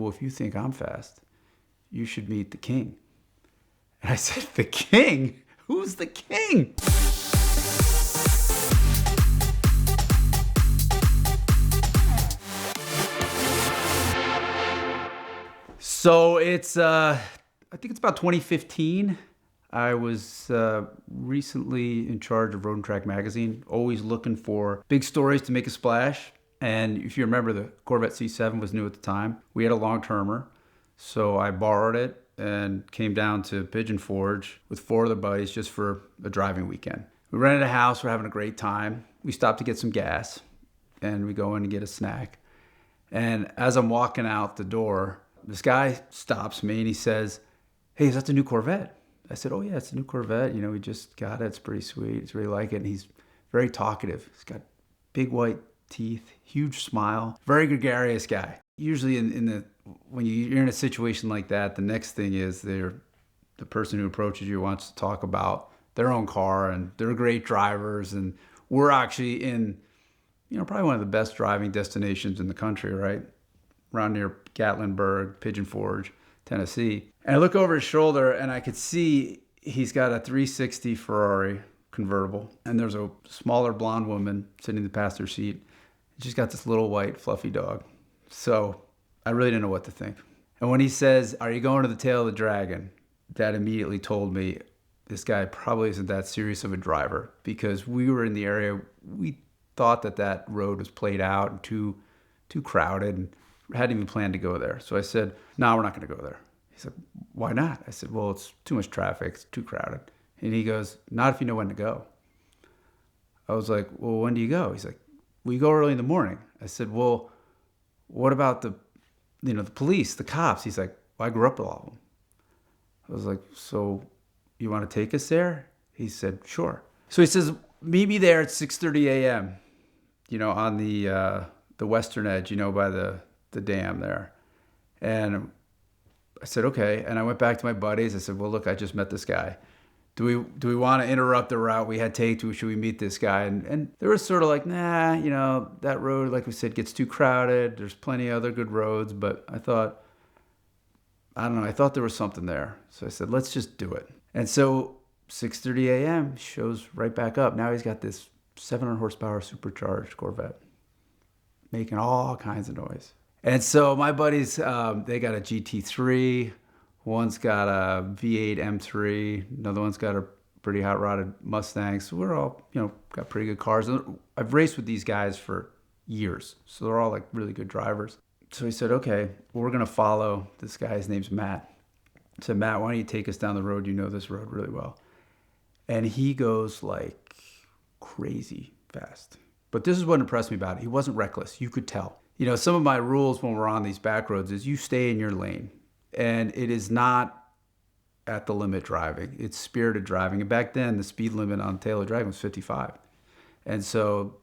well, if you think I'm fast, you should meet the king. And I said, the king? Who's the king? So it's, I think it's about 2015. I was recently in charge of Road and Track magazine, always looking for big stories to make a splash. And if you remember, the Corvette C7 was new at the time. We had a long-termer, so I borrowed it and came down to Pigeon Forge with 4 other buddies just for a driving weekend. We rented a house, we're having a great time. We stopped to get some gas, and we go in to get a snack. And as I'm walking out the door, this guy stops me and he says, "Hey, is that the new Corvette?" I said, "Oh yeah, it's a new Corvette. You know, we just got it. It's pretty sweet. It's really like it." And he's very talkative. He's got big white teeth, huge smile, very gregarious guy. Usually when you're in a situation like that, the next thing is the person who approaches you wants to talk about their own car, and they're great drivers. And we're actually in, probably one of the best driving destinations in the country, right? Around near Gatlinburg, Pigeon Forge, Tennessee. And I look over his shoulder and I could see he's got a 360 Ferrari convertible. And there's a smaller blonde woman sitting in the passenger seat. She's got this little white fluffy dog. So I really didn't know what to think. And when he says, "Are you going to the tail of the dragon?" that immediately told me this guy probably isn't that serious of a driver, because we were in the area, we thought that road was played out and too crowded, and hadn't even planned to go there. So I said, "No, we're not going to go there." He said, "Why not?" I said, "Well, it's too much traffic. It's too crowded." And he goes, "Not if you know when to go." I was like, "Well, when do you go?" He's like, "We go early in the morning." I said, "Well, what about the police, the cops?" He's like, "Well, I grew up with all of them." I was like, "So you want to take us there?" He said, "Sure." So he says, "Meet me there at 6:30 a.m., on the western edge, by the dam there." And I said, "Okay." And I went back to my buddies. I said, "Well, look, I just met this guy. Do we want to interrupt the route we had taken? Should we meet this guy?" And they were sort of like, "Nah, that road, like we said, gets too crowded. There's plenty of other good roads." But I thought there was something there. So I said, "Let's just do it." And so 6:30 a.m. shows right back up. Now he's got this 700 horsepower supercharged Corvette making all kinds of noise. And so my buddies, they got a GT3. One's got a V8 M3. Another one's got a pretty hot rodded Mustang. So we're all, got pretty good cars. And I've raced with these guys for years. So they're all like really good drivers. So he said, "Okay, well, we're going to follow this guy. His name's Matt." I said, "Matt, why don't you take us down the road? You know this road really well." And he goes like crazy fast. But this is what impressed me about it. He wasn't reckless. You could tell. Some of my rules when we're on these back roads is you stay in your lane. And it is not at the limit driving. It's spirited driving. And back then, the speed limit on Taylor Drive was 55. And so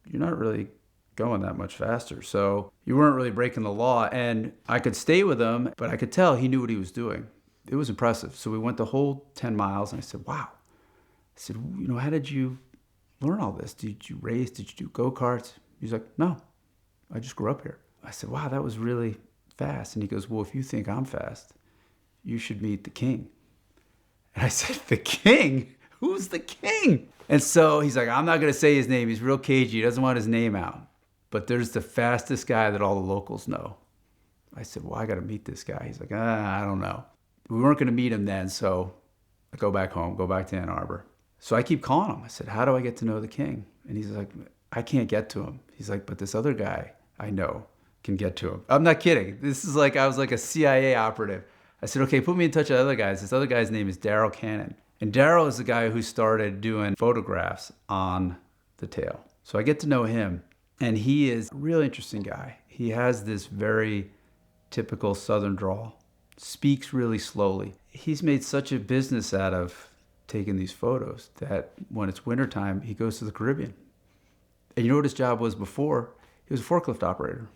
you're not really going that much faster. So you weren't really breaking the law. And I could stay with him, but I could tell he knew what he was doing. It was impressive. So we went the whole 10 miles, and I said, "Wow." I said, "How did you learn all this? Did you race? Did you do go-karts?" He's like, "No, I just grew up here." I said, "Wow, that was really fast." And he goes, "Well, if you think I'm fast, you should meet the king." And I said, "The king? Who's the king?" And so he's like, "I'm not going to say his name. He's real cagey. He doesn't want his name out. But there's the fastest guy that all the locals know." I said, "Well, I got to meet this guy." He's like, "I don't know." We weren't going to meet him then, so I go back home, go back to Ann Arbor. So I keep calling him. I said, "How do I get to know the king?" And he's like, "I can't get to him." He's like, "But this other guy I know can get to him." I'm not kidding. This is like, I was like a CIA operative. I said, "Okay, put me in touch with other guys." This other guy's name is Daryl Cannon. And Daryl is the guy who started doing photographs on the tail. So I get to know him. And he is a real interesting guy. He has this very typical Southern drawl, speaks really slowly. He's made such a business out of taking these photos that when it's wintertime, he goes to the Caribbean. And you know what his job was before? He was a forklift operator.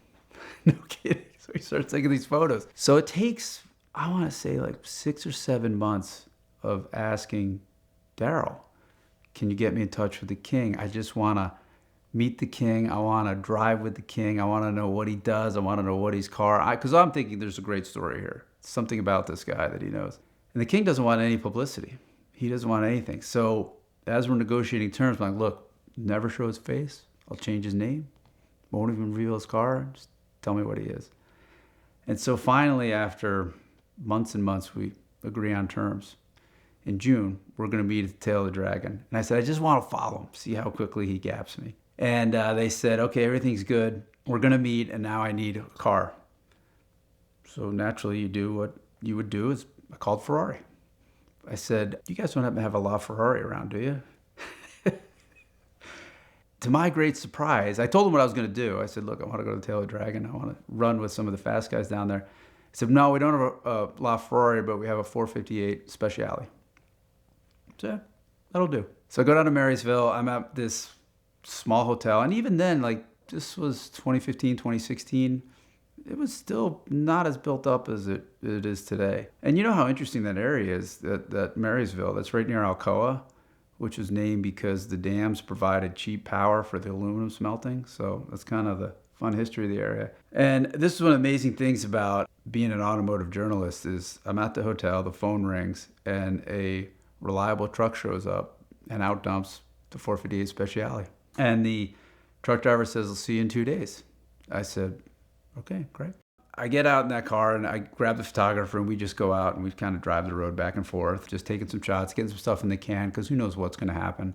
No kidding. So he starts taking these photos. So it takes, I want to say, like 6 or 7 months of asking Daryl, "Can you get me in touch with the king? I just want to meet the king. I want to drive with the king. I want to know what he does. I want to know what his car. Because I'm thinking there's a great story here. Something about this guy that he knows. And the king doesn't want any publicity. He doesn't want anything. So as we're negotiating terms, I'm like, look, never show his face. I'll change his name. Won't even reveal his car. Just tell me what he is. And so finally, after months and months, we agree on terms. In June, we're going to meet at the tail of the dragon. And I said, I just want to follow him, see how quickly he gaps me. And they said, okay, everything's good. We're going to meet, and now I need a car. So naturally, you do what you would do is I called Ferrari. I said, you guys don't happen to have a LaFerrari around, do you? To my great surprise, I told them what I was going to do. I said, look, I want to go to the tail of the dragon. I want to run with some of the fast guys down there. I said, no, we don't have a LaFerrari, but we have a 458 Speciale. So yeah, that'll do. So I go down to Marysville. I'm at this small hotel. And even then, like, this was 2015, 2016. It was still not as built up as it is today. And you know how interesting that area is, that Marysville. That's right near Alcoa, which was named because the dams provided cheap power for the aluminum smelting. So that's kind of the fun history of the area. And this is one of the amazing things about being an automotive journalist is I'm at the hotel, the phone rings, and a reliable truck shows up and outdumps the 458 Speciale. And the truck driver says, I'll see you in 2 days. I said, okay, great. I get out in that car and I grab the photographer and we just go out and we kind of drive the road back and forth, just taking some shots, getting some stuff in the can because who knows what's going to happen.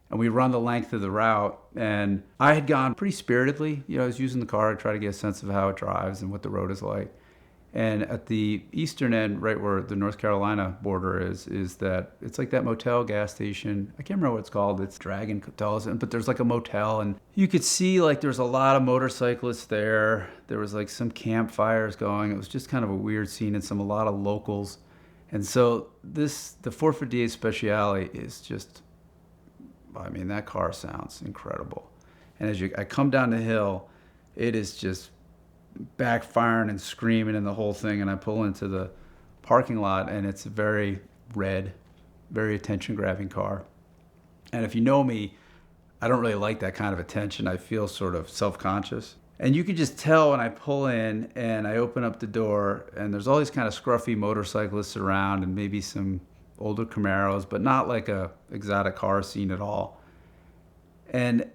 And we run the length of the route, and I had gone pretty spiritedly. You know, I was using the car to try to get a sense of how it drives and what the road is like. And at the eastern end, right where the North Carolina border is that it's like that motel gas station. I can't remember what it's called. It's Dragon Hotels, but there's like a motel, and you could see like there's a lot of motorcyclists there. There was like some campfires going. It was just kind of a weird scene, and a lot of locals. And so the 458 Speciale is just, I mean, that car sounds incredible. And as I come down the hill, it is just backfiring and screaming and the whole thing. And I pull into the parking lot, and it's a very red, very attention-grabbing car. And if you know me, I don't really like that kind of attention. I feel sort of self-conscious. And you can just tell when I pull in and I open up the door, and there's all these kind of scruffy motorcyclists around and maybe some older Camaros, but not like a exotic car scene at all. And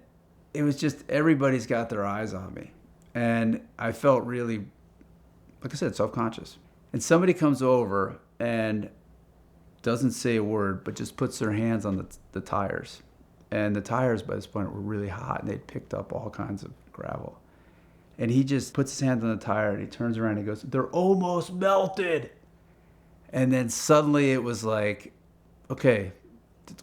it was just, everybody's got their eyes on me. And I felt really, like I said, self-conscious. And somebody comes over and doesn't say a word, but just puts their hands on the tires. And the tires by this point were really hot, and they'd picked up all kinds of gravel. And he just puts his hands on the tire, and he turns around and he goes, they're almost melted. And then suddenly it was like, okay,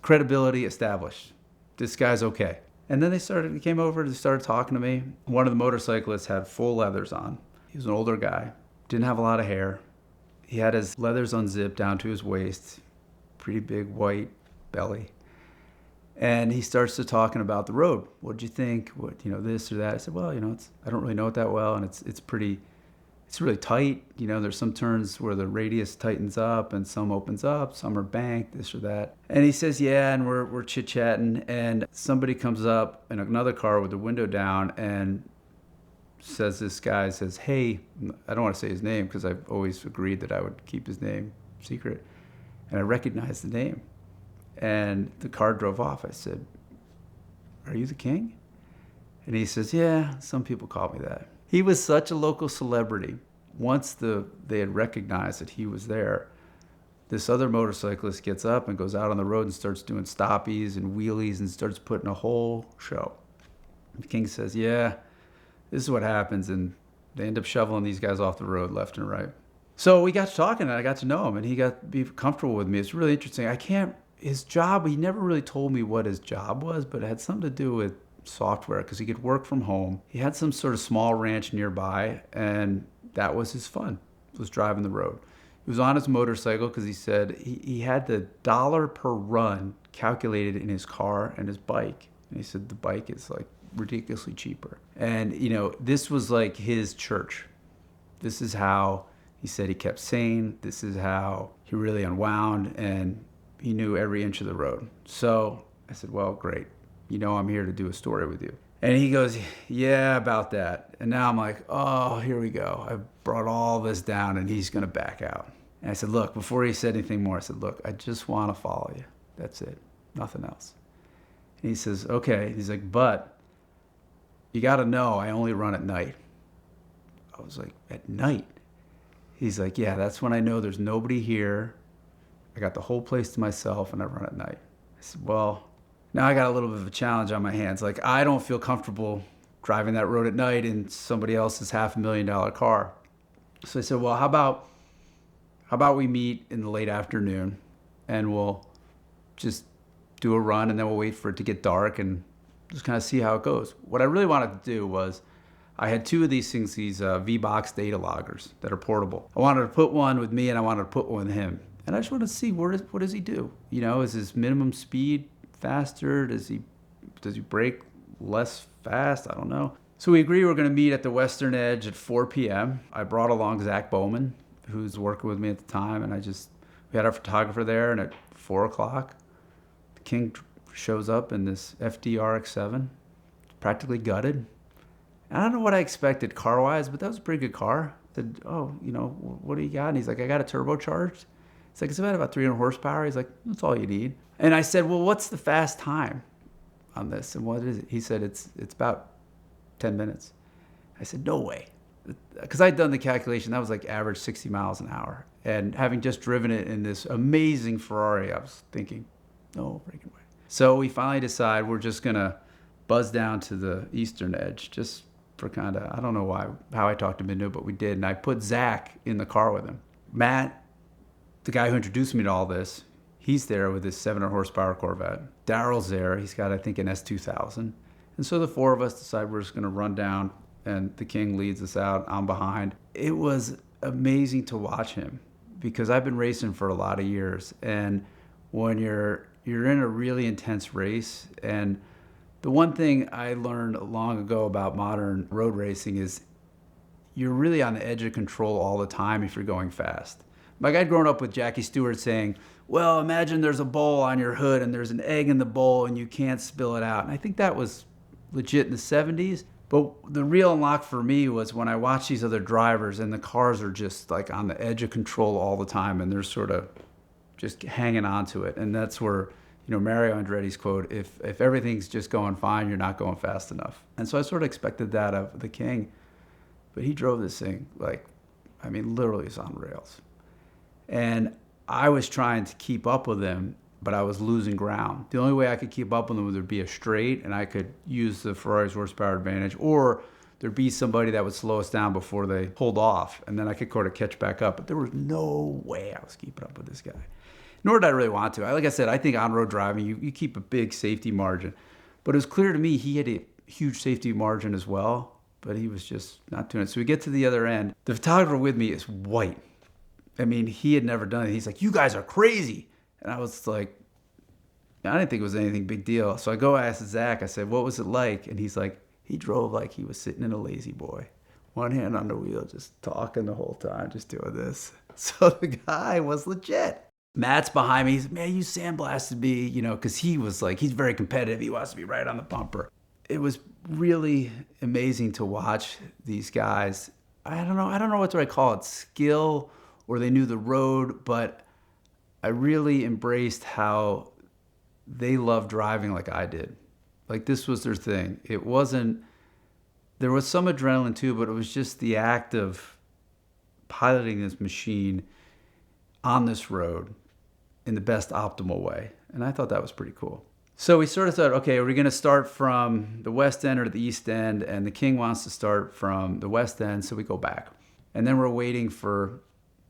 credibility established. This guy's okay. And then he came over, they started talking to me. One of the motorcyclists had full leathers on. He was an older guy, didn't have a lot of hair. He had his leathers unzipped down to his waist, pretty big white belly. And he starts to talking about the road. What'd you think? What, this or that? I said, well, I don't really know it that well, and it's really tight. There's some turns where the radius tightens up and some opens up, some are banked, this or that. And he says, yeah, and we're chit-chatting, and somebody comes up in another car with the window down and this guy says, hey, I don't want to say his name because I've always agreed that I would keep his name secret. And I recognized the name. And the car drove off. I said, are you the king? And he says, yeah, some people call me that. He was such a local celebrity. Once they had recognized that he was there, this other motorcyclist gets up and goes out on the road and starts doing stoppies and wheelies and starts putting a whole show. The king says, yeah, this is what happens. And they end up shoveling these guys off the road left and right. So we got to talking, and I got to know him, and he got to be comfortable with me. It's really interesting. His job, he never really told me what his job was, but it had something to do with software because he could work from home. He had some sort of small ranch nearby, and that was his fun, was driving the road. He was on his motorcycle because he said he had the dollar per run calculated in his car and his bike. And he said the bike is like ridiculously cheaper. And, this was like his church. This is how he said he kept sane. This is how he really unwound, and he knew every inch of the road. So I said, well, great. I'm here to do a story with you. And he goes, yeah, about that. And now I'm like, oh, here we go. I brought all this down and he's going to back out. And I said, look, before he said anything more, I said, look, I just want to follow you. That's it. Nothing else. And he says, okay. He's like, but you got to know I only run at night. I was like, at night? He's like, yeah, that's when I know there's nobody here. I got the whole place to myself and I run at night. I said, well, now I got a little bit of a challenge on my hands. Like, I don't feel comfortable driving that road at night in somebody else's $500,000 car. So I said, well, how about we meet in the late afternoon and we'll just do a run and then we'll wait for it to get dark and just kind of see how it goes. What I really wanted to do was, I had two of these things, these V-Box data loggers that are portable. I wanted to put one with me and I wanted to put one with him. And I just wanted to see what does he do? You know, is his minimum speed faster? Does he brake less fast? I don't know. So we agreed we're going to meet at the Western Edge at 4 p.m. I brought along Zach Bowman, who's working with me at the time, and we had our photographer there, and at 4 o'clock, the King shows up in this FD-RX-7, practically gutted. I don't know what I expected car-wise, but that was a pretty good car. I said, oh, you know, what do you got? And he's like, I got it turbocharged. It's like, it's about 300 horsepower. He's like, that's all you need. And I said, well, what's the fast time on this? And what is it? He said, it's about 10 minutes. I said, no way. Because I'd done the calculation. That was like average 60 miles an hour. And having just driven it in this amazing Ferrari, I was thinking, no freaking way. So we finally decide we're just going to buzz down to the Eastern Edge just for kind of, I don't know how I talked him into it, but we did. And I put Zach in the car with him. Matt, the guy who introduced me to all this, he's there with his 700 horsepower Corvette. Daryl's there. He's got, I think, an S2000. And so the four of us decide we're just going to run down, and the King leads us out. I'm behind. It was amazing to watch him because I've been racing for a lot of years. And when you're in a really intense race, and the one thing I learned long ago about modern road racing is you're really on the edge of control all the time if you're going fast. Like, I'd grown up with Jackie Stewart saying, well, imagine there's a bowl on your hood and there's an egg in the bowl and you can't spill it out. And I think that was legit in the 70s. But the real unlock for me was when I watched these other drivers and the cars are just like on the edge of control all the time and they're sort of just hanging on to it. And that's where, you know, Mario Andretti's quote, if everything's just going fine, you're not going fast enough. And so I sort of expected that of the King. But he drove this thing like, I mean, literally it's on rails. And I was trying to keep up with him, but I was losing ground. The only way I could keep up with him would be a straight, and I could use the Ferrari's horsepower advantage, or there'd be somebody that would slow us down before they pulled off, and then I could sort of catch back up. But there was no way I was keeping up with this guy. Nor did I really want to. Like I said, I think on-road driving, you keep a big safety margin. But it was clear to me he had a huge safety margin as well, but he was just not doing it. So we get to the other end. The photographer with me is white. I mean, he had never done it. He's like, you guys are crazy. And I was like, I didn't think it was anything big deal. So I go ask Zach, I said, what was it like? And he's like, he drove like he was sitting in a lazy boy. One hand on the wheel, just talking the whole time, just doing this. So the guy was legit. Matt's behind me. He's like, man, you sandblasted me, you know, because he was like, he's very competitive. He wants to be right on the bumper. It was really amazing to watch these guys. I don't know what do I call it, skill, or they knew the road, but I really embraced how they loved driving like I did. Like, this was their thing. It wasn't, there was some adrenaline too, but it was just the act of piloting this machine on this road in the best optimal way. And I thought that was pretty cool. So we sort of thought, okay, are we going to start from the west end or the east end? And the King wants to start from the west end, so we go back. And then we're waiting for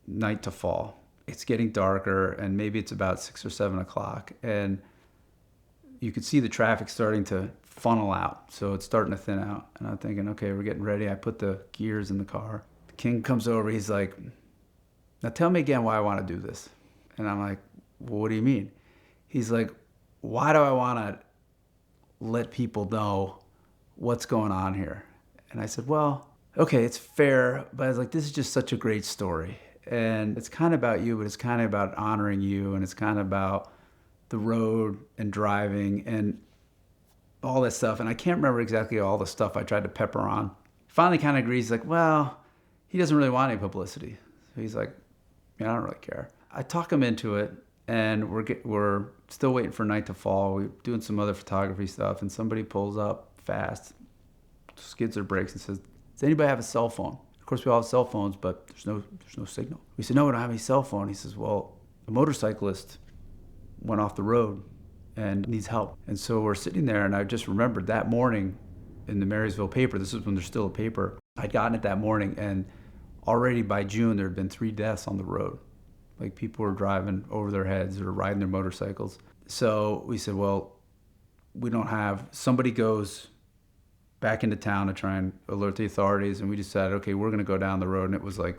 night to fall. It's getting darker, and maybe it's about 6 or 7 o'clock, and you could see the traffic starting to funnel out. So it's starting to thin out. And I'm thinking, okay, we're getting ready. I put the gears in the car. The King comes over. He's like, now tell me again why I want to do this. And I'm like, well, what do you mean? He's like, why do I want to let people know what's going on here? And I said, well, okay, it's fair, but I was like, this is just such a great story. And it's kind of about you, but it's kind of about honoring you, and it's kind of about the road and driving. And all that stuff. And I can't remember exactly all the stuff I tried to pepper on. Finally kind of agrees, like, well, he doesn't really want any publicity. So he's like, yeah, I don't really care. I talk him into it, and we're still waiting for night to fall. We're doing some other photography stuff, and somebody pulls up fast, skids their brakes, and says, does anybody have a cell phone? Of course, we all have cell phones, but there's no signal. We said, no, we don't have any cell phone. He says, well, a motorcyclist went off the road and needs help. And so we're sitting there, and I just remembered that morning in the Marysville paper, this is when there's still a paper, I'd gotten it that morning, and already by June there had been 3 deaths on the road. Like, people were driving over their heads or riding their motorcycles. So we said, well, we don't have, somebody goes back into town to try and alert the authorities, and we decided, okay, we're gonna go down the road, and it was like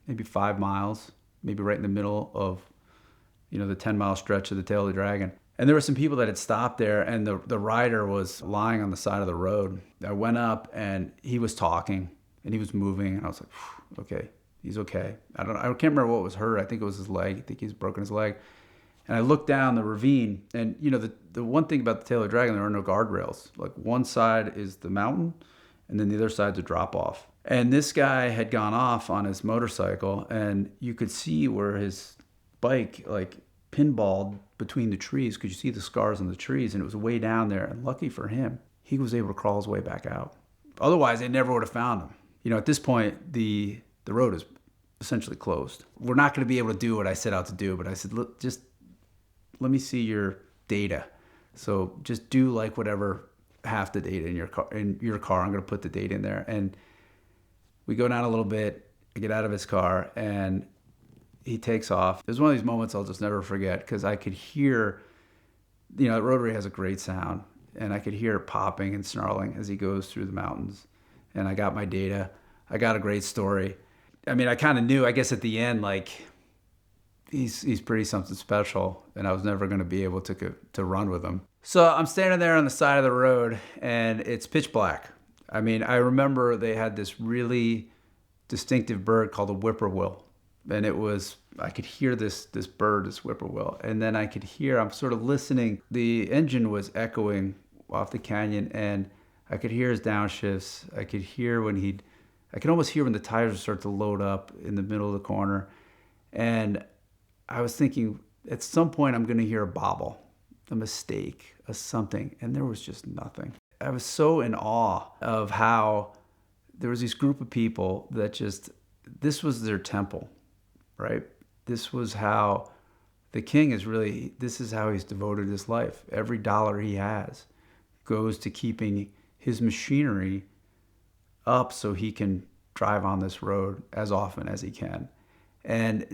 maybe 5 miles, maybe right in the middle of, the 10-mile stretch of the Tail of the Dragon. And there were some people that had stopped there, and the rider was lying on the side of the road. I went up, and he was talking, and he was moving, and I was like, okay, he's okay. I can't remember what was hurt. I think it was his leg. I think he's broken his leg. And I looked down the ravine, and the one thing about the Tail of the Dragon, there are no guardrails. Like, one side is the mountain, and then the other side's a drop off. And this guy had gone off on his motorcycle, and you could see where his bike like pinballed between the trees, because you see the scars on the trees, and it was way down there. And lucky for him, he was able to crawl his way back out. Otherwise, they never would have found him. At this point, the road is essentially closed. We're not going to be able to do what I set out to do, but I said, look, just let me see your data. So just do like whatever half the data in your car. I'm going to put the data in there. And we go down a little bit. I get out of his car, and he takes off. It was one of these moments I'll just never forget, because I could hear, Rotary has a great sound, and I could hear it popping and snarling as he goes through the mountains. And I got my data. I got a great story. I mean, I kind of knew, I guess at the end, like, he's pretty something special, and I was never going to be able to run with him. So I'm standing there on the side of the road, and it's pitch black. I mean, I remember they had this really distinctive bird called a whippoorwill. And I could hear this bird, this whippoorwill. And then I could hear, I'm sort of listening. The engine was echoing off the canyon, and I could hear his downshifts. I could almost hear when the tires would start to load up in the middle of the corner. And I was thinking, at some point I'm going to hear a bobble, a mistake, a something. And there was just nothing. I was so in awe of how there was this group of people that this was their temple. Right? This was how the king this is how he's devoted his life. Every dollar he has goes to keeping his machinery up so he can drive on this road as often as he can. And,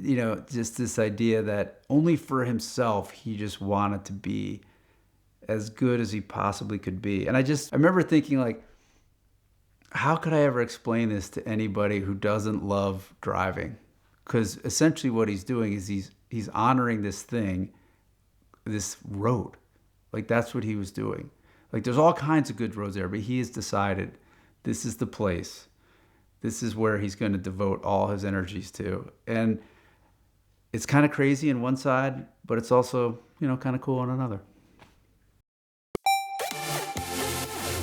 just this idea that only for himself, he just wanted to be as good as he possibly could be. And I remember thinking, like, how could I ever explain this to anybody who doesn't love driving? Because essentially what he's doing is he's honoring this thing, this road. Like, that's what he was doing. Like, there's all kinds of good roads there, but he has decided this is the place. This is where he's going to devote all his energies to. And it's kind of crazy on one side, but it's also, kind of cool on another.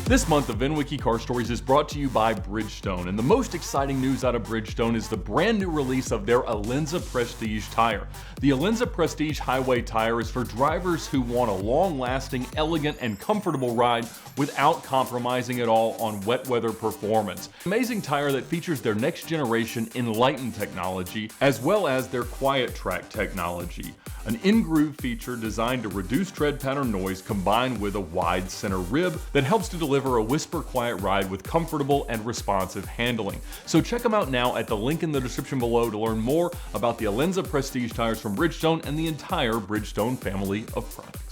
This month of VINwiki Car Stories is brought to you by Bridgestone, and the most exciting news out of Bridgestone is the brand new release of their Alenza Prestige tire. The Alenza Prestige Highway tire is for drivers who want a long-lasting, elegant, and comfortable ride without compromising at all on wet weather performance. Amazing tire that features their next generation Enlighten technology, as well as their Quiet Track technology. An in-groove feature designed to reduce tread pattern noise combined with a wide center rib that helps to deliver a whisper-quiet ride with comfortable and responsive handling. So check them out now at the link in the description below to learn more about the Alenza Prestige tires from Bridgestone and the entire Bridgestone family of products.